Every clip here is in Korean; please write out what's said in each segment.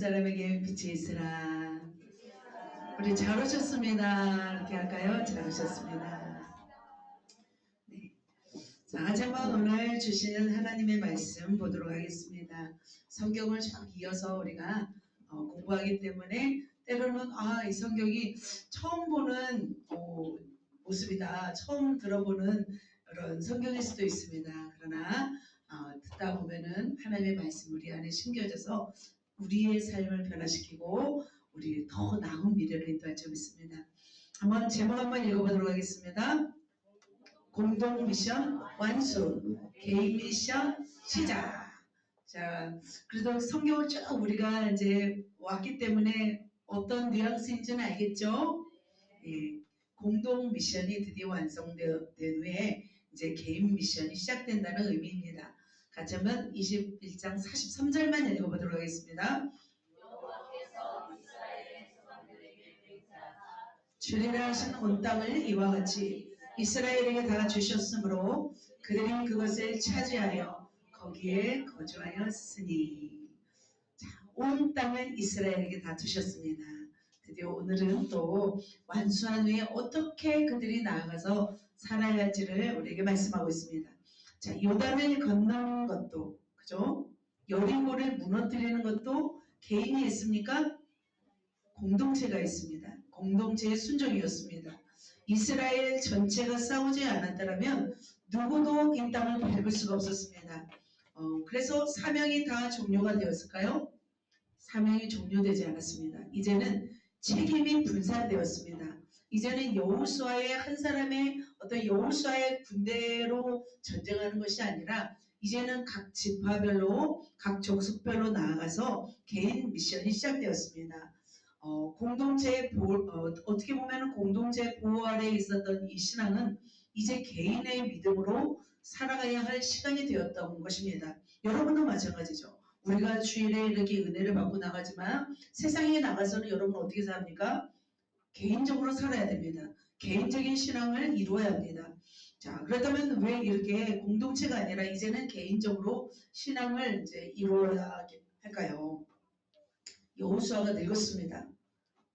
사람에게 빛이 있으라. 우리 잘 오셨습니다. 이렇게 할까요? 잘 오셨습니다. 네. 자, 제가 오늘 주시는 하나님의 말씀 보도록 하겠습니다. 성경을 쭉 이어서 우리가 공부하기 때문에 때로는 이 성경이 처음 보는 모습이다. 처음 들어보는 그런 성경일 수도 있습니다. 그러나 듣다 보면은 하나님의 말씀 우리 안에 심겨져서 우리의 삶을 변화시키고 우리 더 나은 미래를 인도할 점 있습니다. 한번 제목 한번 읽어보도록 하겠습니다. 공동 미션 완수, 개인 미션 시작. 자, 그래도 성경을 쭉 우리가 이제 왔기 때문에 어떤 뉘앙스인지는 알겠죠? 예, 공동 미션이 드디어 완성된 후에 이제 개인 미션이 시작된다는 의미입니다. 같이 한번 21장 43절만 읽어보도록 하겠습니다. 주리라 하신 온 땅을 이와 같이 이스라엘에게 다 주셨으므로 그들이 그것을 차지하여 거기에 거주하였으니. 자, 온 땅을 이스라엘에게 다 주셨습니다. 드디어 오늘은 또 완수한 후에 어떻게 그들이 나아가서 살아야 할지를 우리에게 말씀하고 있습니다. 자, 요단을 건너는 것도, 그죠? 여리고를 무너뜨리는 것도 개인이 했습니까? 공동체가 있습니다. 공동체의 순종이었습니다. 이스라엘 전체가 싸우지 않았더라면 누구도 이 땅을 밟을 수가 없었습니다. 그래서 사명이 다 종료가 되었을까요? 사명이 종료되지 않았습니다. 이제는 책임이 분산되었습니다. 이제는 여호수아의 한 사람의 어떤 여호수아의 군대로 전쟁하는 것이 아니라 이제는 각 지파별로 각 족속별로 나아가서 개인 미션이 시작되었습니다. 공동체의 어떻게 보면 공동체 보호 아래에 있었던 이 신앙은 이제 개인의 믿음으로 살아가야 할 시간이 되었던 것입니다. 여러분도 마찬가지죠. 우리가 주일에 이렇게 은혜를 받고 나가지만 세상에 나가서는 여러분 어떻게 삽니까? 개인적으로 살아야 됩니다. 개인적인 신앙을 이루어야 합니다. 자, 그렇다면 왜 이렇게 공동체가 아니라 이제는 개인적으로 신앙을 이제 이루어야 할까요? 여호수아가 늙었습니다.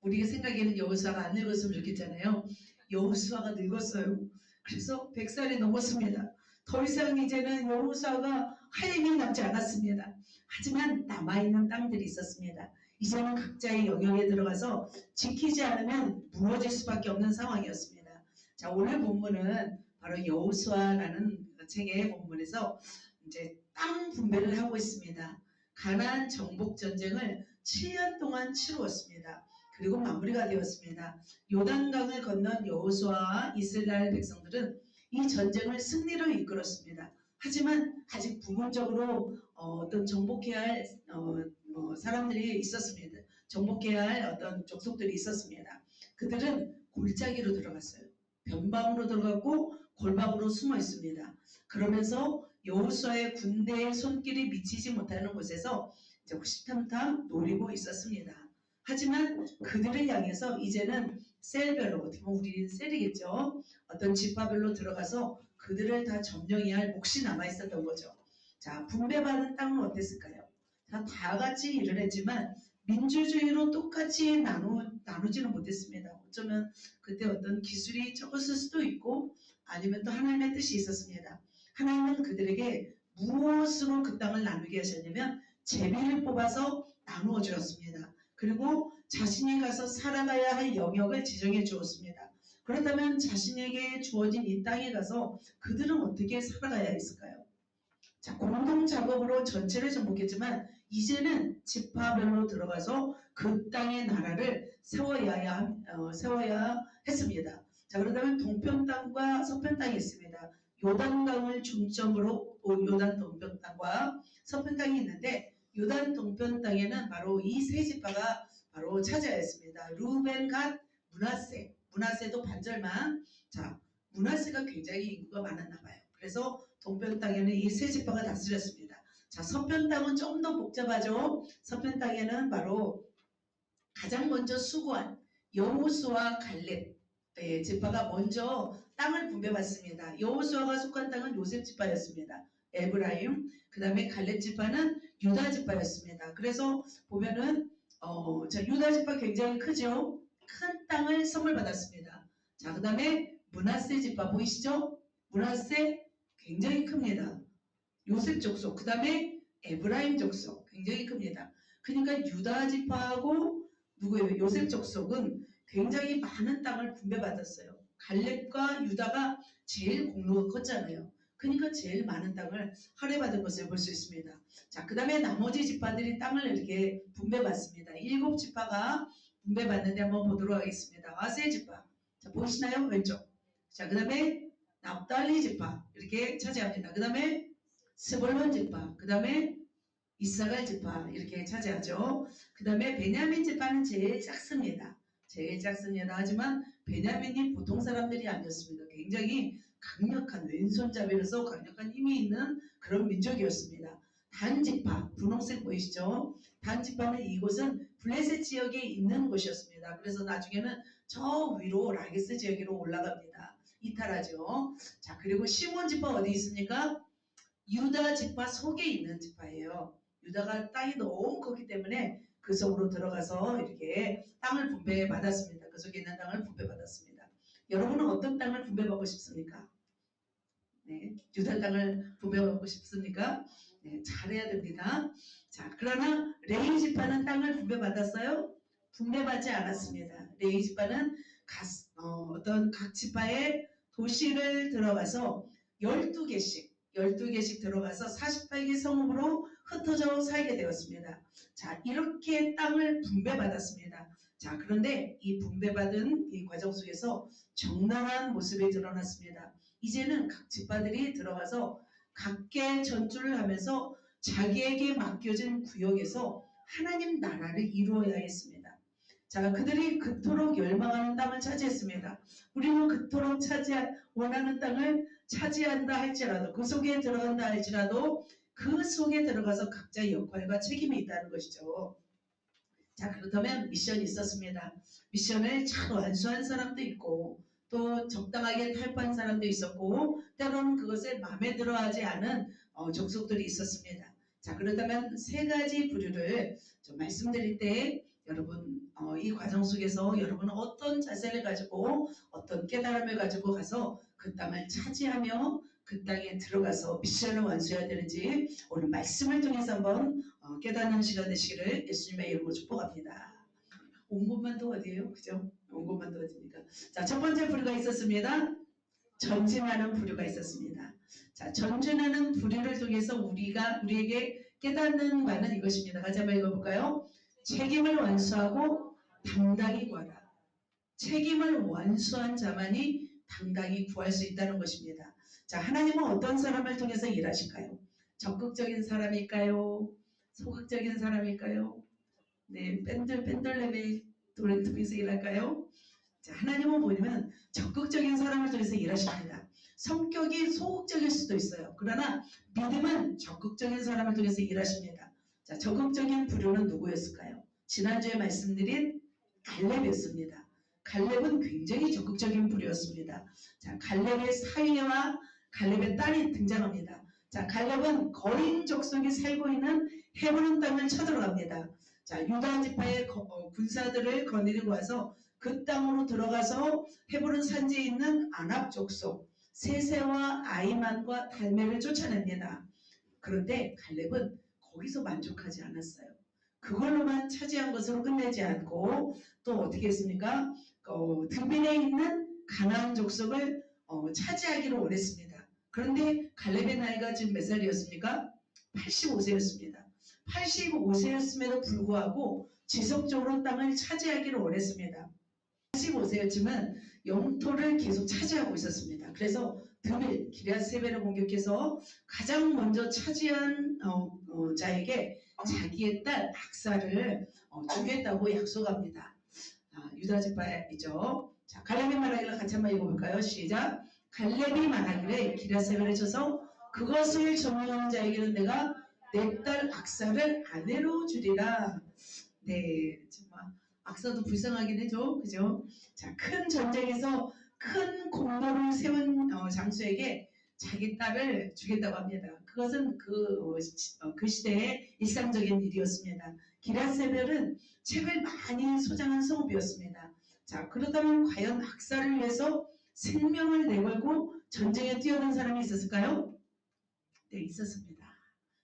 우리가 생각에는 여호수아가 안 늙었으면 좋겠잖아요. 여호수아가 늙었어요. 그래서 100살이 넘었습니다. 더 이상 이제는 여호수아가 할 힘이 남지 않았습니다. 하지만 남아있는 땅들이 있었습니다. 이제는 각자의 영역에 들어가서 지키지 않으면 무너질 수밖에 없는 상황이었습니다. 자, 오늘 본문은 바로 여호수아라는 책의 본문에서 이제 땅 분배를 하고 있습니다. 가나안 정복 전쟁을 7년 동안 치루었습니다. 그리고 마무리가 되었습니다. 요단강을 건넌 여호수아와 이스라엘 백성들은 이 전쟁을 승리로 이끌었습니다. 하지만 아직 부분적으로 어떤 정복해야 할 사람들이 있었습니다. 정복해야 할 어떤 족속들이 있었습니다. 그들은 골짜기로 들어갔어요. 변방으로 들어갔고 골방으로 숨어 있습니다. 그러면서 여호수아의 군대의 손길이 미치지 못하는 곳에서 이제 호시탐탐 노리고 있었습니다. 하지만 그들을 향해서 이제는 셀별로, 어떻게 보면 우리는 셀이겠죠. 어떤 지파별로 들어가서 그들을 다 점령해야 할 몫이 남아있었던 거죠. 자, 분배받은 땅은 어땠을까요? 다 같이 일을 했지만 민주주의로 똑같이 나누지는 못했습니다. 어쩌면 그때 어떤 기술이 적었을 수도 있고 아니면 또 하나님의 뜻이 있었습니다. 하나님은 그들에게 무엇으로 그 땅을 나누게 하셨냐면 제비를 뽑아서 나누어 주었습니다. 그리고 자신이 가서 살아가야 할 영역을 지정해 주었습니다. 그렇다면 자신에게 주어진 이 땅에 가서 그들은 어떻게 살아가야 했을까요? 자, 공동 작업으로 전체를 정복했지만 이제는 지파별로 들어가서 그 땅의 나라를 세워야 했습니다. 자, 그렇다면 동편 땅과 서편 땅이 있습니다. 요단강을 중점으로 요단 동편 땅과 서편 땅이 있는데 요단 동편 땅에는 바로 이 세 지파가 바로 차지하였습니다. 루벤, 갓, 므낫세. 므낫세도 반절만. 자, 므낫세가 굉장히 인구가 많았나 봐요. 그래서 동편 땅에는 이 세 지파가 다스렸습니다. 자, 서편 땅은 좀 더 복잡하죠. 서편 땅에는 바로 가장 먼저 수고한 여호수아 갈렙 지파가 먼저 땅을 분배받습니다. 여호수아가 속한 땅은 요셉 지파였습니다. 에브라임, 그 다음에 갈렙 지파는 유다 지파였습니다. 그래서 보면은 자, 유다 지파 굉장히 크죠? 큰 땅을 선물 받았습니다. 자, 그 다음에 므낫세 지파 보이시죠? 므낫세 굉장히 큽니다. 요셉 족속, 그 다음에 에브라임 족속 굉장히 큽니다. 그러니까 유다 지파하고 누구예요? 요셉 족속은 굉장히 많은 땅을 분배받았어요. 갈렙과 유다가 제일 공로가 컸잖아요. 그러니까 제일 많은 땅을 할애받은 것을 볼 수 있습니다. 자, 그 다음에 나머지 지파들이 땅을 이렇게 분배받습니다. 7지파가 분배받는데 한번 보도록 하겠습니다. 아세 지파, 자 보이시나요? 왼쪽. 자, 그 다음에 납달리 지파 이렇게 차지합니다. 그 다음에 스볼론 지파, 그 다음에 이사갈 지파 이렇게 차지하죠. 그 다음에 베냐민 지파는 제일 작습니다. 제일 작습니다. 하지만 베냐민이 보통 사람들이 아니었습니다. 굉장히 강력한 왼손잡이로서 강력한 힘이 있는 그런 민족이었습니다. 단 지파, 분홍색 보이시죠? 단 지파는 이곳은 블레셋 지역에 있는 곳이었습니다. 그래서 나중에는 저 위로 라게스 지역으로 올라갑니다. 이탈하죠. 자, 그리고 시몬 지파 어디 있습니까? 유다 지파 속에 있는 지파예요. 유다가 땅이 너무 컸기 때문에 그 속으로 들어가서 이렇게 땅을 분배받았습니다. 그 속에 있는 땅을 분배받았습니다. 여러분은 어떤 땅을 분배받고 싶습니까? 네, 유다 땅을 분배받고 싶습니까? 네, 잘해야 됩니다. 자, 그러나 레위 지파는 땅을 분배받았어요? 분배받지 않았습니다. 레위 지파는 어떤 각 지파의 도시를 들어가서 12개씩 들어가서 48개 성읍으로 흩어져 살게 되었습니다. 자, 이렇게 땅을 분배받았습니다. 자, 그런데 이 분배받은 이 과정 속에서 적나라한 모습이 드러났습니다. 이제는 각 지파들이 들어가서 각계 전투를 하면서 자기에게 맡겨진 구역에서 하나님 나라를 이루어야 했습니다. 자, 그들이 그토록 열망하는 땅을 차지했습니다. 우리는 그토록 원하는 땅을 차지한다 할지라도, 그 속에 들어간다 할지라도 그 속에 들어가서 각자의 역할과 책임이 있다는 것이죠. 자, 그렇다면 미션이 있었습니다. 미션을 잘 완수한 사람도 있고 또 적당하게 탈포한 사람도 있었고 때로는 그것을 마음에 들어하지 않은 족속들이 있었습니다. 자, 그렇다면 세 가지 부류를 좀 말씀드릴 때 여러분 이 과정 속에서 여러분은 어떤 자세를 가지고 어떤 깨달음을 가지고 가서 그 땅을 차지하며 그 땅에 들어가서 미션을 완수해야 되는지 오늘 말씀을 통해서 한번 깨닫는 시간 되시기를 예수님의 이름으로 축복합니다. 온 곳만 더 어디예요? 그죠? 온 곳만 더 어디입니까? 자, 첫 번째 부류가 있었습니다. 전진하는 부류가 있었습니다. 자, 전진하는 부류를 통해서 우리에게 깨닫는 바는 이것입니다. 같이 한번 읽어볼까요? 책임을 완수하고 당당히 구하라. 책임을 완수한 자만이 당당히 구할 수 있다는 것입니다. 자, 하나님은 어떤 사람을 통해서 일하실까요? 적극적인 사람일까요? 소극적인 사람일까요? 네, 뺀들레메 통해서 일할까요? 자, 하나님은 뭐냐면 적극적인 사람을 통해서 일하십니다. 성격이 소극적일 수도 있어요. 그러나 믿음은 적극적인 사람을 통해서 일하십니다. 자, 적극적인 부류는 누구였을까요? 지난주에 말씀드린 갈렙이었습니다. 갈렙은 굉장히 적극적인 부류였습니다. 자, 갈렙의 사위와 갈렙의 딸이 등장합니다. 자, 갈렙은 거인 족속이 살고 있는 헤브론 땅을 쳐들어갑니다. 자, 유다 지파의 군사들을 거느리고 와서 그 땅으로 들어가서 헤브론 산지에 있는 아납 족속 세세와 아이만과 달메를 쫓아냅니다. 그런데 갈렙은 거기서 만족하지 않았어요. 그걸로만 차지한 것으로 끝내지 않고 또 어떻게 했습니까? 드빌에 있는 가나안 족속을 차지하기를 원했습니다. 그런데 갈렙의 나이가 지금 몇 살이었습니까? 85세였습니다. 85세였음에도 불구하고 지속적으로 땅을 차지하기를 원했습니다. 85세였지만 영토를 계속 차지하고 있었습니다. 그래서 드빌, 기럇세벨을 공격해서 가장 먼저 차지한 자에게 자기의 딸 악사를 주겠다고 약속합니다. 유다 지파이죠. 자, 갈렙이 말하기를 같이 한번 읽어볼까요? 시작. 갈렙이 말하기를 기럇세벨에 쳐서 그것을 점령하는 자에게는 내가 내 딸 악사를 아내로 주리라. 네, 정말 악사도 불쌍하긴 해죠. 그죠? 자, 큰 전쟁에서 큰 공로를 세운 장수에게 자기 딸을 주겠다고 합니다. 그것은 그 시대의 일상적인 일이었습니다. 기랴세벨은 책을 많이 소장한 성읍이었습니다. 자, 그렇다면 과연 악사를 위해서 생명을 내걸고 전쟁에 뛰어든 사람이 있었을까요? 네, 있었습니다.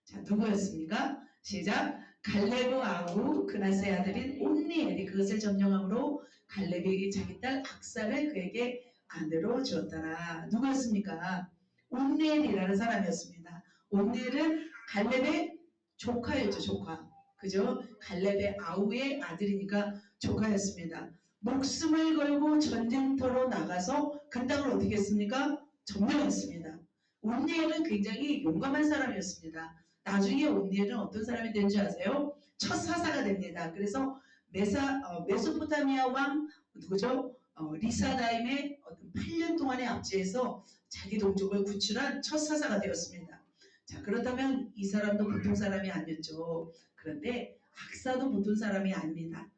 자, 누구였습니까? 시작. 갈레브 아우 그나스의 아들인 온니엘이 그것을 점령함으로 갈렙이 자기 딸 악사를 그에게 아내로 주었더라. 누구였습니까? 온니엘이라는 사람이었습니다. 온니엘은 갈렙의 조카였죠, 조카. 그죠? 갈렙의 아우의 아들이니까 조카였습니다. 목숨을 걸고 전쟁터로 나가서 그 땅을 어떻게 했습니까? 점령했습니다. 온니엘은 굉장히 용감한 사람이었습니다. 나중에 온니엘은 어떤 사람이 되는 줄 아세요? 첫 사사가 됩니다. 그래서 메소포타미아 왕 누구죠? 리사다임의 어떤 8년 동안의 압제에서 자기 동족을 구출한 첫 사사가 되었습니다. 자, 그렇다면 이 사람도 보통 사람이 아니었죠. 그런데 악사도 보통 사람이 아닙니다.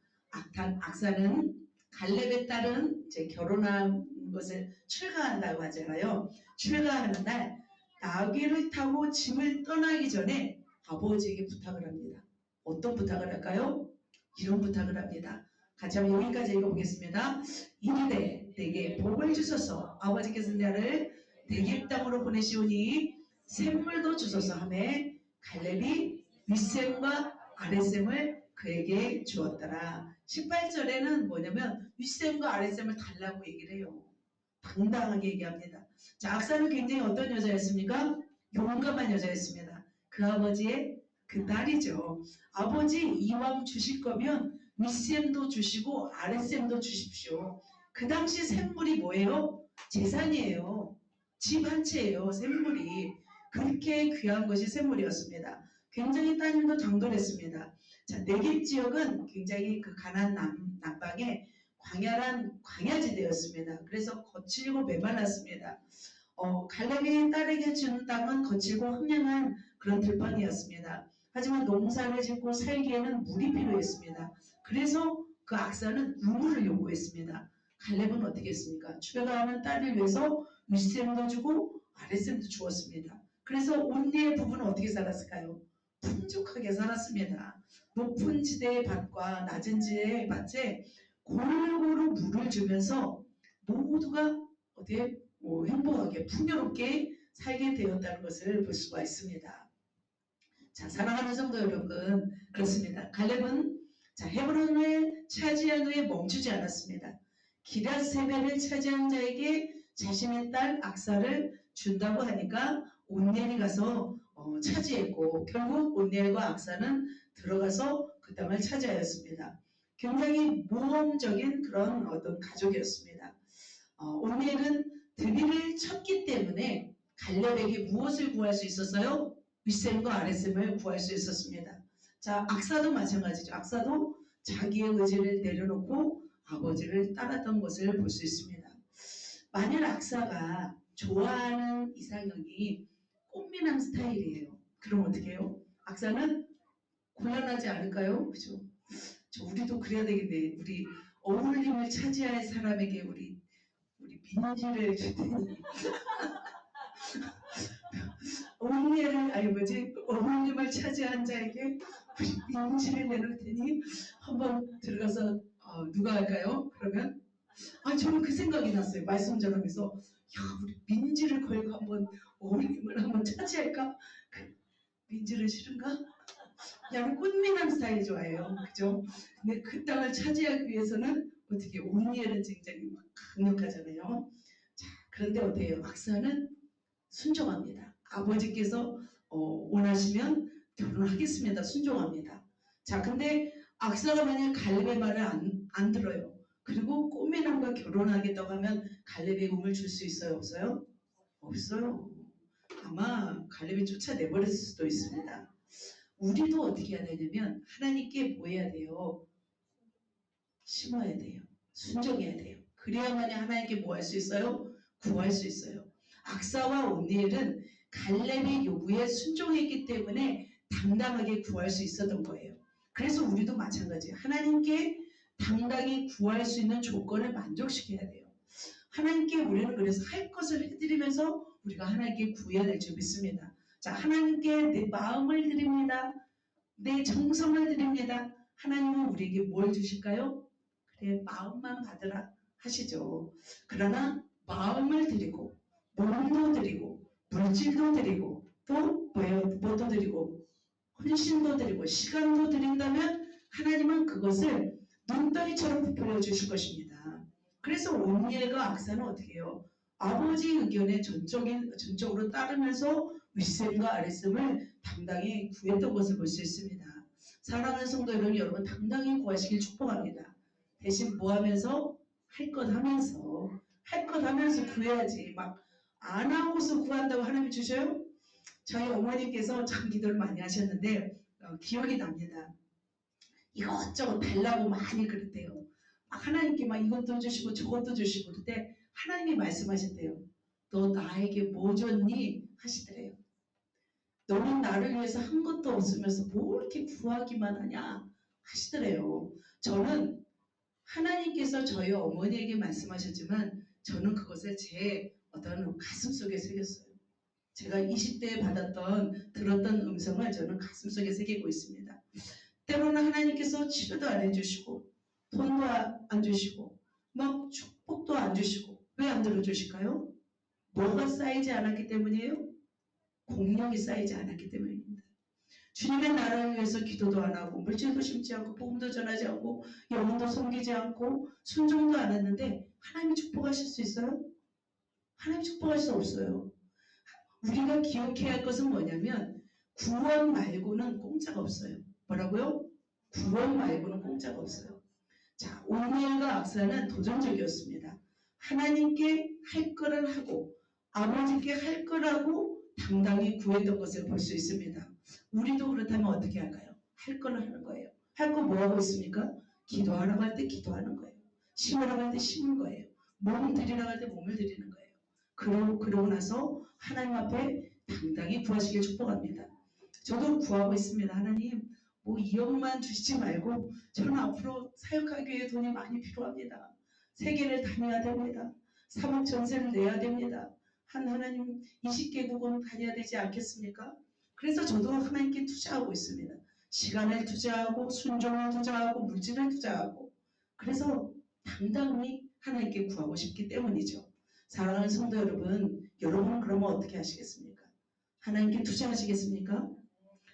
악사는 갈렙의 딸은 이제 결혼한 것을 출가한다고 하잖아요. 출가하는 날 나귀를 타고 짐을 떠나기 전에 아버지에게 부탁을 합니다. 어떤 부탁을 할까요? 이런 부탁을 합니다. 같이 한번 여기까지 읽어보겠습니다. 이르되 내게 복을 주소서 아버지께서 나를 내게 땅으로 보내시오니 샘물도 주소서 하매 갈렙이 윗샘과 아랫샘을 그에게 주었더라. 18절에는 뭐냐면 윗샘과 아랫샘을 달라고 얘기를 해요. 당당하게 얘기합니다. 자, 악사는 굉장히 어떤 여자였습니까? 용감한 여자였습니다. 그 아버지의 그 딸이죠. 아버지 이왕 주실 거면 윗샘도 주시고 아랫샘도 주십시오. 그 당시 샘물이 뭐예요? 재산이에요. 집 한 채예요. 샘물이. 그렇게 귀한 것이 샘물이었습니다. 굉장히 따님도 당돌했습니다. 자, 네겝 지역은 굉장히 그 가나안 남방에 광야란 광야지대였습니다. 그래서 거칠고 메말랐습니다. 갈렙이 딸에게 준 땅은 거칠고 황량한 그런 들판이었습니다. 하지만 농사를 짓고 살기에는 물이 필요했습니다. 그래서 그 악사는 우물을 요구했습니다. 갈렙은 어떻게 했습니까? 출가하는 딸을 위해서 윗샘도 주고 아랫샘도 주었습니다. 그래서 온니의 부부는 어떻게 살았을까요? 풍족하게 살았습니다. 높은 지대의 밭과 낮은 지대의 밭에 골고루 물을 주면서 모두가 어떻게 행복하게 풍요롭게 살게 되었다는 것을 볼 수가 있습니다. 자, 사랑하는 성도 여러분, 그렇습니다. 갈렙은 자, 헤브론을 차지한 후에 멈추지 않았습니다. 기랴세벨을 차지한 자에게 자신의 딸 악사를 준다고 하니까 온니엘이 가서 차지했고 결국 온니엘과 악사는 들어가서 그 땅을 차지하였습니다. 굉장히 모험적인 그런 어떤 가족이었습니다. 온니엘은 드비를 쳤기 때문에 갈렙에게 무엇을 구할 수 있었어요? 윗셈과 아랫셈을 구할 수 있었습니다. 자, 악사도 마찬가지죠. 악사도 자기의 의지를 내려놓고 아버지를 따랐던 것을 볼 수 있습니다. 만일 악사가 좋아하는 이상형이 꽃미남 스타일이에요. 그럼 어떻게 해요? 악사는 곤란하지 않을까요? 그죠? 우리도 그래야 되겠네. 우리 어울림을 차지할 사람에게 우리 민지를 주더니 어울림을 차지한 자에게 우리 민지를 내놓을 테니 한번 들어가서 누가 할까요? 그러면 저는 그 생각이 났어요. 말씀 전하면서 우리 민지를 걸고 한번 어울림을 한번 차지할까? 민지를 싫은가? 그냥 꽃미남 스타일 좋아해요. 그죠? 근데 그 땅을 차지하기 위해서는 어떻게 온니엘은 굉장히 막 강력하잖아요. 자, 그런데 어때요? 악사는 순종합니다. 아버지께서 원하시면 결혼하겠습니다. 순종합니다. 자, 근데 악사가 만약 갈렙의 말을 안 들어요. 그리고 꽃미남과 결혼하겠다고 하면 갈렙의 음을 줄 수 있어요? 없어요? 없어요. 아마 갈렙이 쫓아내버렸을 수도 있습니다. 우리도 어떻게 해야 되냐면 하나님께 뭐 해야 돼요? 심어야 돼요. 순종해야 돼요. 그래야만이 하나님께 뭐 할 수 있어요? 구할 수 있어요. 악사와 온니엘은 갈렙의 요구에 순종했기 때문에 당당하게 구할 수 있었던 거예요. 그래서 우리도 마찬가지예요. 하나님께 당당히 구할 수 있는 조건을 만족시켜야 돼요. 하나님께 우리는 그래서 할 것을 해드리면서 우리가 하나님께 구해야 될 줄 믿습니다. 자, 하나님께 내 마음을 드립니다. 내 정성을 드립니다. 하나님은 우리에게 뭘 주실까요? 그래, 마음만 받으라 하시죠. 그러나 마음을 드리고 몸도 드리고 물질도 드리고 또 뭐도 드리고 헌신도 드리고 시간도 드린다면 하나님은 그것을 눈덩이처럼 부풀려 주실 것입니다. 그래서 온리엘과 악사는 어떻게 해요? 아버지 의견에 전적으로 따르면서 윗셈과 아랫셈을 당당히 구했던 것을 볼 수 있습니다. 사랑하는 성도 여러분 당당히 구하시길 축복합니다. 대신 뭐 하면서? 할 것 하면서 구해야지. 막 안 하고서 구한다고 하나님이 주셔요? 저희 어머니께서 참 기도를 많이 하셨는데 기억이 납니다. 이것저것 달라고 많이 그랬대요. 막 하나님께 막 이것도 주시고 저것도 주시고 그때 하나님이 말씀하셨대요. 너 나에게 뭐 줬니? 하시더래요. 너는 나를 위해서 한 것도 없으면서 뭐 이렇게 구하기만 하냐? 하시더래요. 저는 하나님께서 저희 어머니에게 말씀하셨지만 저는 그것을 제 어떤 가슴속에 새겼어요. 제가 20대에 들었던 음성을 저는 가슴속에 새기고 있습니다. 때로는 하나님께서 치료도 안 해주시고 돈도 안 주시고 막 축복도 안 주시고 왜 안 들어주실까요? 뭐가 쌓이지 않았기 때문이에요? 공력이 쌓이지 않았기 때문입니다. 주님의 나라를 위해서 기도도 안 하고 물질도 심지 않고 복음도 전하지 않고 영혼도 섬기지 않고 순종도 안 했는데 하나님이 축복하실 수 있어요? 하나님이 축복할 수 없어요. 우리가 기억해야 할 것은 뭐냐면 구원 말고는 공짜가 없어요. 뭐라고요? 구원 말고는 공짜가 없어요. 자, 온리엘과 악사는 도전적이었습니다. 하나님께 할 거를 하고 아버지께 할 거라고 당당히 구했던 것을 볼 수 있습니다. 우리도 그렇다면 어떻게 할까요? 할 거를 하는 거예요. 할 거 뭐 하고 있습니까? 기도하라고 할 때 기도하는 거예요. 심으라고 할 때 심은 거예요. 몸을 드리라고 할 때 몸을 드리는 거예요. 그러고 나서 하나님 앞에 당당히 구하시길 축복합니다. 저도 구하고 있습니다. 하나님, 뭐 2억만 주시지 말고 저는 앞으로 사역하기 위해 돈이 많이 필요합니다. 세계를 다녀야 됩니다. 3억 전세를 내야 됩니다. 하나님 20개국은 다녀야 되지 않겠습니까? 그래서 저도 하나님께 투자하고 있습니다. 시간을 투자하고 순종을 투자하고 물질을 투자하고 그래서 당당히 하나님께 구하고 싶기 때문이죠. 사랑하는 성도 여러분, 여러분은 그러면 어떻게 하시겠습니까? 하나님께 투자하시겠습니까?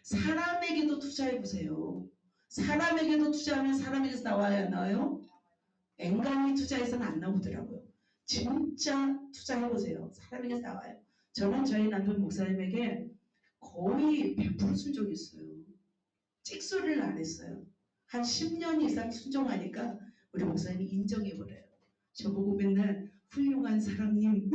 사람에게도 투자해보세요. 사람에게도 투자하면 사람에게서 나와야 안 나와요? 앵간히 투자해서는 안 나오더라고요. 진짜 투자해보세요. 사람에게서 나와요. 저는 저희 남편 목사님에게 거의 100% 순종했어요. 찍소리를 안 했어요. 한 10년 이상 순종하니까 우리 목사님이 인정해버려요. 저보고 맨날 훌륭한 사람님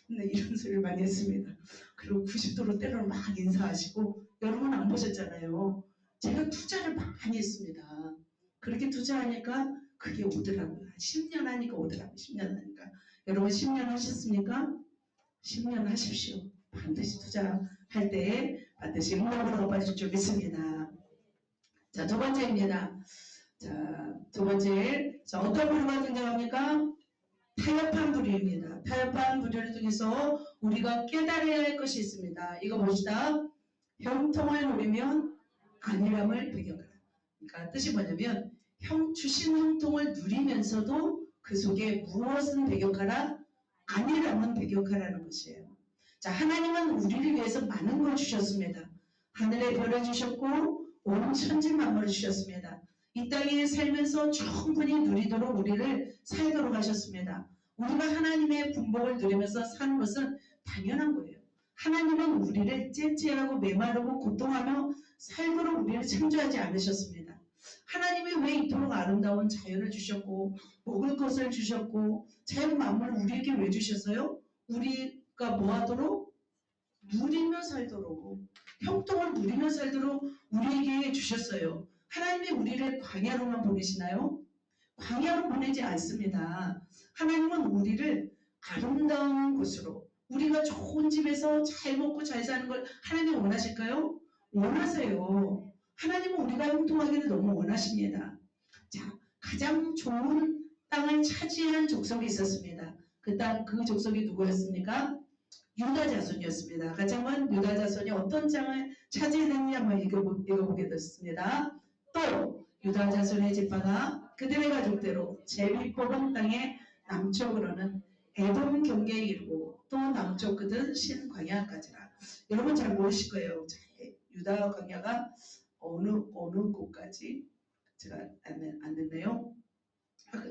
네, 이런 소리를 많이 했습니다. 그리고 90도로 때로는 막 인사하시고 여러분 안 보셨잖아요. 제가 투자를 많이 했습니다. 그렇게 투자하니까 그게 오더라고요. 10년 하니까 오더라고요. 10년 하니까. 여러분 10년 하셨습니까? 10년 하십시오. 반드시 투자할 때 반드시 응답으로 받으실 줄 믿습니다. 자, 두 번째입니다. 자, 두 번째. 자, 어떤 부류가 등장합니까? 타협한 부류입니다. 타협한 부류를 통해서 우리가 깨달아야 할 것이 있습니다. 이거 봅시다. 형통을 누리면 안일함을 배격하라. 그러니까 뜻이 뭐냐면 주신 형통을 누리면서도 그 속에 무엇은 배격하라? 안일함은 배격하라는 것이에요. 자, 하나님은 우리를 위해서 많은 걸 주셨습니다. 하늘의 별을 주셨고 온 천지 만물을 주셨습니다. 이 땅에 살면서 충분히 누리도록 우리를 살도록 하셨습니다. 우리가 하나님의 분복을 누리면서 사는 것은 당연한 거예요. 하나님은 우리를 째째하고 메마르고 고통하며 살도록 우리를 창조하지 않으셨습니다. 하나님이 왜 이토록 아름다운 자연을 주셨고 먹을 것을 주셨고 자연 만물을 우리에게 왜 주셨어요? 우리가 뭐 하도록? 누리며 살도록 형통을 누리며 살도록 우리에게 주셨어요. 하나님이 우리를 광야로만 보내시나요? 광야로 보내지 않습니다. 하나님은 우리를 아름다운 곳으로 우리가 좋은 집에서 잘 먹고 잘 사는 걸 하나님이 원하실까요? 원하세요. 하나님은 우리가 형통하기를 너무 원하십니다. 자, 가장 좋은 땅을 차지한 족속이 있었습니다. 그 족속이 누구였습니까? 유다 자손이었습니다. 같이 한번 유다 자손이 어떤 땅을 차지했는지 한번 읽어보겠습니다. 또 유다 자손의 지파가 그들의 가족대로 제비 뽑은 땅의 남쪽으로는 에돔 경계에 이르고 또 남쪽 끝은 신광야까지라. 여러분 잘 모르실 거예요. 유다 광야가 어느 곳까지 제가 안 됐네요.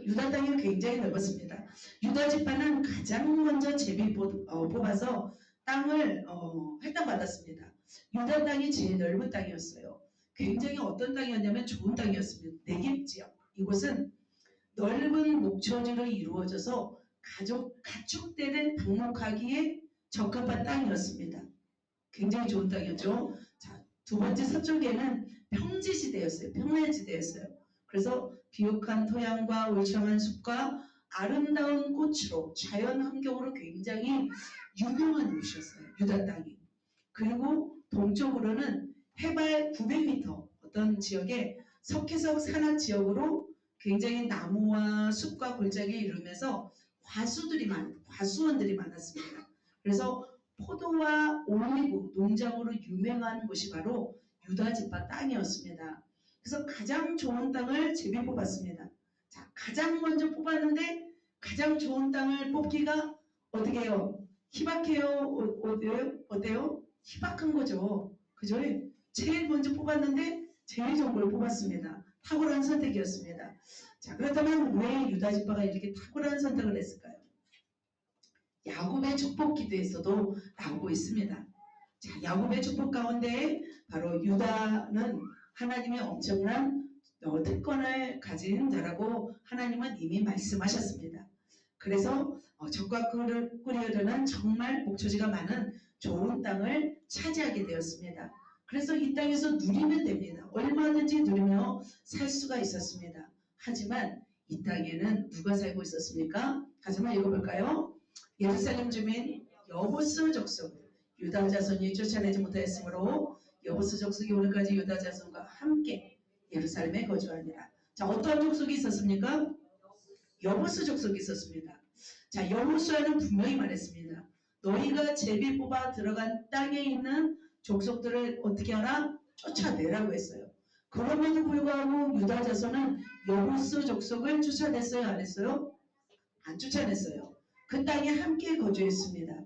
유다 땅이 굉장히 넓었습니다. 유다 지파는 가장 먼저 제비 뽑아서 땅을 할당받았습니다. 유다 땅이 제일 넓은 땅이었어요. 굉장히 어떤 땅이었냐면 좋은 땅이었습니다. 네겝 지역. 이곳은 넓은 목초지로 이루어져서 가축들을 방목하기에 적합한 땅이었습니다. 굉장히 좋은 땅이었죠. 자, 두 번째 서쪽에는 평지시대였어요. 평야지대였어요. 그래서 비옥한 토양과 울창한 숲과 아름다운 꽃으로 자연 환경으로 굉장히 유명한 곳이었어요. 유다 땅이. 그리고 동쪽으로는 해발 900m 어떤 지역에 석회석 산악 지역으로 굉장히 나무와 숲과 골짜기를 이루면서 과수원들이 많았습니다. 그래서 포도와 올리브 농장으로 유명한 곳이 바로 유다 지파 땅이었습니다. 그래서 가장 좋은 땅을 제비 뽑았습니다. 자, 가장 먼저 뽑았는데 가장 좋은 땅을 뽑기가 어떻게 해요? 희박해요? 어때요? 희박한 거죠. 그죠? 제일 먼저 뽑았는데 제일 좋은 걸 뽑았습니다. 탁월한 선택이었습니다. 자, 그렇다면 왜 유다 지파가 이렇게 탁월한 선택을 했을까요? 야곱의 축복 기도에서도 나오고 있습니다. 자, 야곱의 축복 가운데 바로 유다는 하나님의 엄청난 특권을 가진 자라고 하나님은 이미 말씀하셨습니다. 그래서 적과 꿀을 흐르는 정말 목초지가 많은 좋은 땅을 차지하게 되었습니다. 그래서 이 땅에서 누리면 됩니다. 얼마든지 누리며 살 수가 있었습니다. 하지만 이 땅에는 누가 살고 있었습니까? 같이 한번 읽어볼까요? 예루살렘 주민 여부스 족속 유다 자손이 쫓아내지 못하였으므로 여부스 족속이 오늘까지 유다 자손과 함께 예루살렘에 거주하니라. 자, 어떤 족속이 있었습니까? 여부스 족속이 있었습니다. 자, 여호수아는 분명히 말했습니다. 너희가 제비 뽑아 들어간 땅에 있는 족속들을 어떻게 하라? 쫓아내라고 했어요. 그럼에도 불구하고 유다 자손은 여부스 족속을 쫓아냈어요? 안 했어요? 안 쫓아냈어요. 그 땅에 함께 거주했습니다.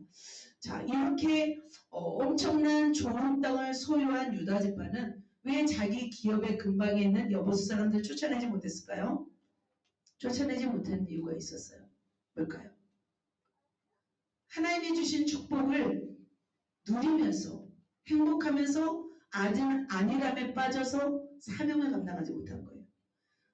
자, 이렇게 엄청난 좋은 땅을 소유한 유다 지파는 왜 자기 기업의 근방에 있는 여부스 사람들 쫓아내지 못했을까요? 쫓아내지 못한 이유가 있었어요. 뭘까요? 하나님이 주신 축복을 누리면서 행복하면서 안일함에 빠져서 사명을 감당하지 못한 거예요.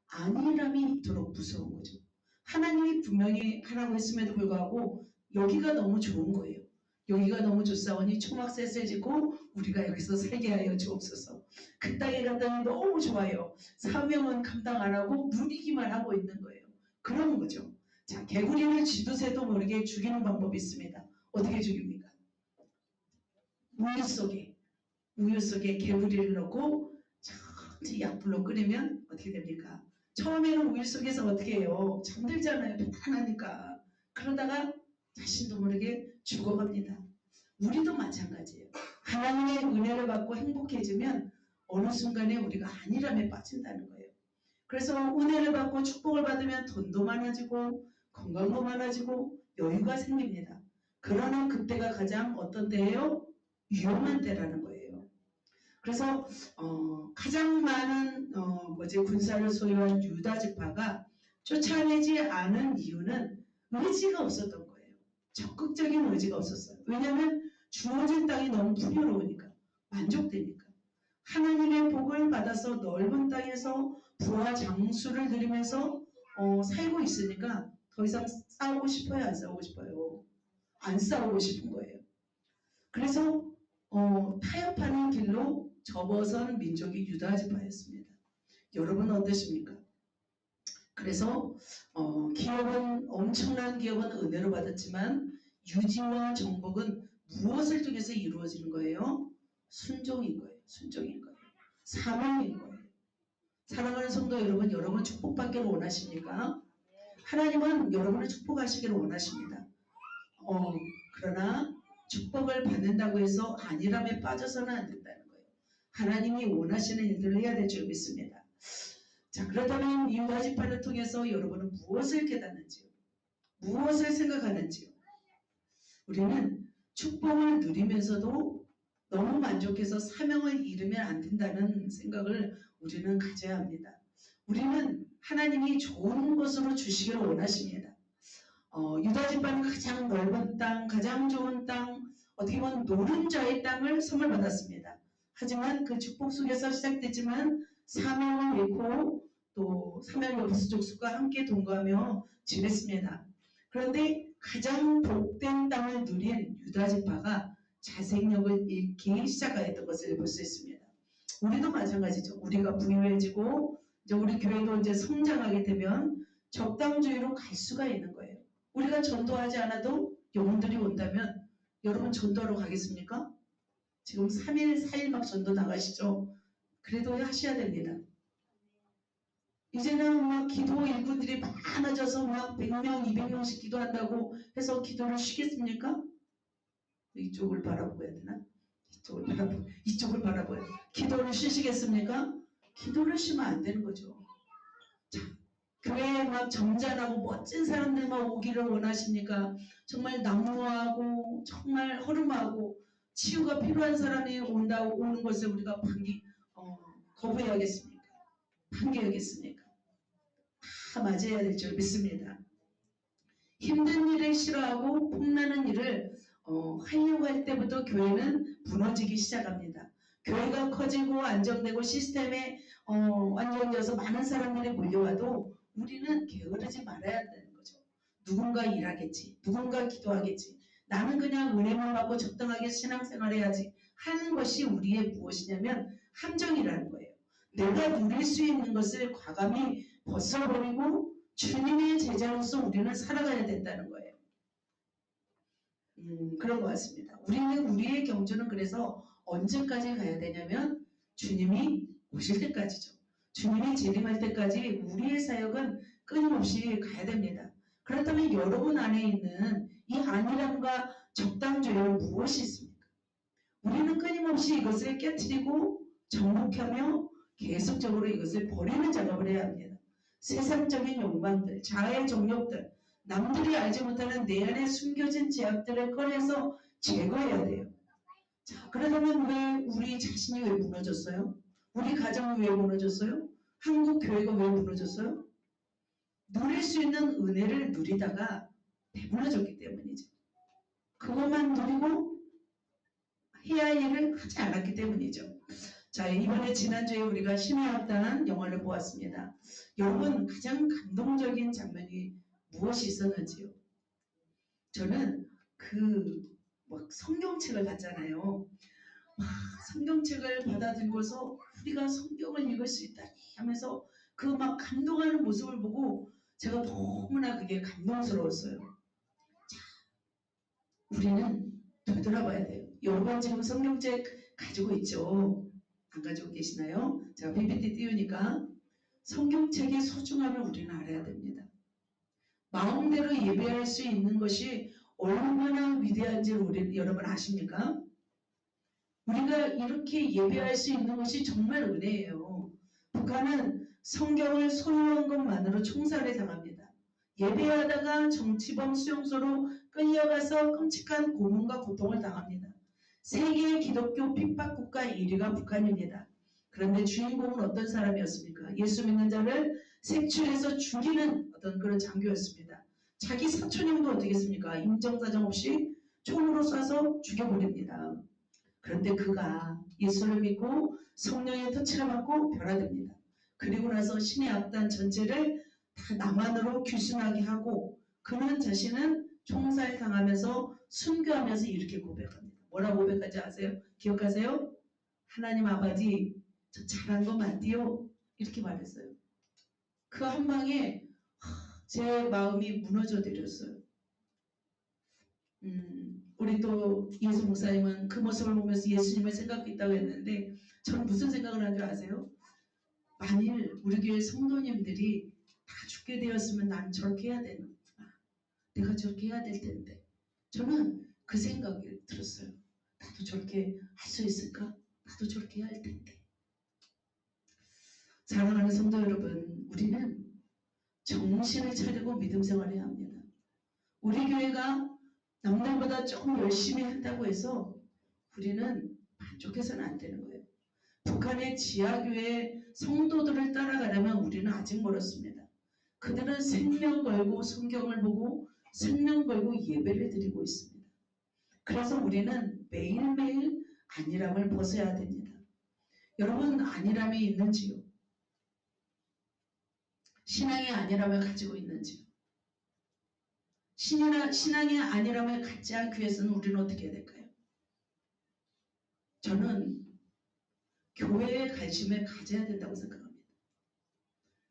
안일함이 이토록 무서운 거죠. 하나님이 분명히 하라고 했음에도 불구하고 여기가 너무 좋은 거예요. 여기가 너무 좋사오니 초막셋을 짓고 우리가 여기서 살게 하여 주옵소서. 그 땅에 갔더니 너무 좋아요. 사명은 감당 안 하고 누리기만 하고 있는 거예요. 그런 거죠. 자, 개구리를 쥐도새도 모르게 죽이는 방법이 있습니다. 어떻게 죽입니까? 우유 속에 개구리를 넣고 천천히 약불로 끓이면 어떻게 됩니까? 처음에는 우유 속에서 어떻게 해요? 잠들잖아요. 편안하니까. 그러다가 자신도 모르게 죽어갑니다. 우리도 마찬가지예요. 하나님의 은혜를 받고 행복해지면 어느 순간에 우리가 안일함에 빠진다는 거예요. 그래서 은혜를 받고 축복을 받으면 돈도 많아지고 건강도 많아지고 여유가 생깁니다. 그러나 그때가 가장 어떤 때예요? 위험한 때라는 거예요. 그래서 가장 많은 군사를 소유한 유다 지파가 쫓아내지 않은 이유는 의지가 없었던 거예요. 적극적인 의지가 없었어요. 왜냐하면 주어진 땅이 너무 풍요로우니까, 만족되니까. 하나님의 복을 받아서 넓은 땅에서 부와 장수를 누리면서 살고 있으니까 더 이상 싸우고 싶어요? 안 싸우고 싶어요? 안 싸우고 싶은 거예요. 그래서 타협하는 길로 접어선 민족이 유다 지파였습니다. 여러분은 어떠십니까? 그래서 기업은 엄청난 기업은 은혜로 받았지만 유지와 정복은 무엇을 통해서 이루어지는 거예요? 순종인 거예요. 순종인 거예요. 사명인 거예요. 사랑하는 성도 여러분, 여러분 축복받기를 원하십니까? 하나님은 여러분을 축복하시기를 원하십니다. 그러나 축복을 받는다고 해서 안일함에 빠져서는 안 된다는 거예요. 하나님이 원하시는 일들을 해야 될 줄 믿습니다. 자, 그렇다면 유다 지파를 통해서 여러분은 무엇을 깨닫는지요? 무엇을 생각하는지요? 우리는 축복을 누리면서도 너무 만족해서 사명을 잃으면 안 된다는 생각을 우리는 가져야 합니다. 우리는 하나님이 좋은 것으로 주시기를 원하십니다. 유다 지파는 가장 넓은 땅, 가장 좋은 땅, 어떻게 보면 노른자의 땅을 선물 받았습니다. 하지만 그 축복 속에서 시작됐지만 사명을 잃고 또 사명의 부수족수가 함께 동거하며 지냈습니다. 그런데 가장 복된 땅을 누린 유다 지파가 자생력을 잃기 시작하였던 것을 볼 수 있습니다. 우리도 마찬가지죠. 우리가 부유해지고 이제 우리 교회도 이제 성장하게 되면 적당주의로 갈 수가 있는 거예요. 우리가 전도하지 않아도 영혼들이 온다면 여러분 전도하러 가겠습니까? 지금 3일, 4일 막 전도 나가시죠? 그래도 하셔야 됩니다. 이제는 막 기도 일꾼들이 많아져서 막 100명, 200명씩 기도한다고 해서 기도를 쉬겠습니까? 이쪽을 바라보야 되나? 이쪽을 바라보야 돼. 기도를 쉬시겠습니까? 기도를 쉬면 안 되는 거죠. 자, 교회에 막 점잖하고 멋진 사람들만 오기를 원하십니까? 정말 난무하고 정말 허름하고 치유가 필요한 사람이 오는 것을 우리가 거부해야겠습니까? 반겨야겠습니까? 다 맞아야 될 줄 믿습니다. 힘든 일을 싫어하고 폼나는 일을 하려고 할 때부터 교회는 무너지기 시작합니다. 교회가 커지고 안정되고 시스템에 안정되어서 많은 사람들이 몰려와도 우리는 게으르지 말아야 한다는 거죠. 누군가 일하겠지, 누군가 기도하겠지, 나는 그냥 은혜만 받고 적당하게 신앙생활 해야지 하는 것이 우리의 무엇이냐면 함정이라는 거예요. 내가 누릴 수 있는 것을 과감히 벗어버리고 주님의 제자로서 우리는 살아가야 된다는 거예요. 그런 것 같습니다. 우리의 경주는 그래서 언제까지 가야 되냐면 주님이 오실 때까지죠. 주님이 재림할 때까지 우리의 사역은 끊임없이 가야 됩니다. 그렇다면 여러분 안에 있는 이 안일함과 적당주의는 무엇이 있습니까? 우리는 끊임없이 이것을 깨트리고 정복하며 계속적으로 이것을 버리는 작업을 해야 합니다. 세상적인 욕망들, 자아의 정욕들, 남들이 알지 못하는 내 안에 숨겨진 제약들을 꺼내서 제거해야 돼요. 자, 그러다면 왜 우리 자신이 왜 무너졌어요? 우리 가정이 왜 무너졌어요? 한국 교회가 왜 무너졌어요? 누릴 수 있는 은혜를 누리다가 배무너졌기 때문이죠. 그것만 누리고 해야 할 일을 하지 않았기 때문이죠. 자, 이번에 지난주에 우리가 신의 합단 영화를 보았습니다. 여러분 가장 감동적인 장면이 무엇이 있었는지요? 저는 성경책을 봤잖아요. 성경책을 받아들고서 우리가 성경을 읽을 수 있다니 하면서 그 막 감동하는 모습을 보고 제가 너무나 그게 감동스러웠어요. 자, 우리는 되돌아봐야 돼요. 여러분 지금 성경책 가지고 있죠? 안 가지고 계시나요? 제가 PPT 띄우니까 성경책의 소중함을 우리는 알아야 됩니다. 마음대로 예배할 수 있는 것이 얼마나 위대한지 여러분 아십니까? 우리가 이렇게 예배할 수 있는 것이 정말 은혜예요. 북한은 성경을 소유한 것만으로 총살을 당합니다. 예배하다가 정치범 수용소로 끌려가서 끔찍한 고문과 고통을 당합니다. 세계 기독교 핍박국가 1위가 북한입니다. 그런데 주인공은 어떤 사람이었습니까? 예수 믿는 자를 색출해서 죽이는 어떤 그런 장교였습니다. 자기 사촌님도 어떻게 했습니까? 인정사정 없이 총으로 쏴서 죽여버립니다. 그런데 그가 예수를 믿고 성령의 터치를 받고 변화됩니다. 그리고 나서 신의 악단 전체를 다 남한으로 귀순하게 하고 그는 자신은 총살당하면서 순교하면서 이렇게 고백합니다. 뭐라고 고백하지 아세요? 기억하세요? 하나님 아버지 저 잘한 거 맞디요? 이렇게 말했어요. 그 한 방에 제 마음이 무너져 내렸어요. 우리 또 예수 목사님은 그 모습을 보면서 예수님을 생각했다고 했는데 저는 무슨 생각을 한 줄 아세요? 만일 우리 교회 성도님들이 다 죽게 되었으면 난 저렇게 해야 되나? 내가 저렇게 해야 될 텐데 저는 그 생각이 들었어요. 나도 저렇게 할 수 있을까? 나도 저렇게 해야 할 텐데. 사랑하는 성도 여러분, 우리는 정신을 차리고 믿음 생활해야 합니다. 우리 교회가 남들보다 조금 열심히 한다고 해서 우리는 만족해서는 안 되는 거예요. 북한의 지하교회 성도들을 따라가려면 우리는 아직 멀었습니다. 그들은 생명 걸고 성경을 보고 생명 걸고 예배를 드리고 있습니다. 그래서 우리는 매일매일 안일함을 벗어야 됩니다. 여러분, 안일함이 있는지요? 신앙의 안일함을 가지고 있는지요? 신앙의 안일함을 갖지 않기 위해서는 우리는 어떻게 해야 될까요? 저는 교회에 관심을 가져야 된다고 생각합니다.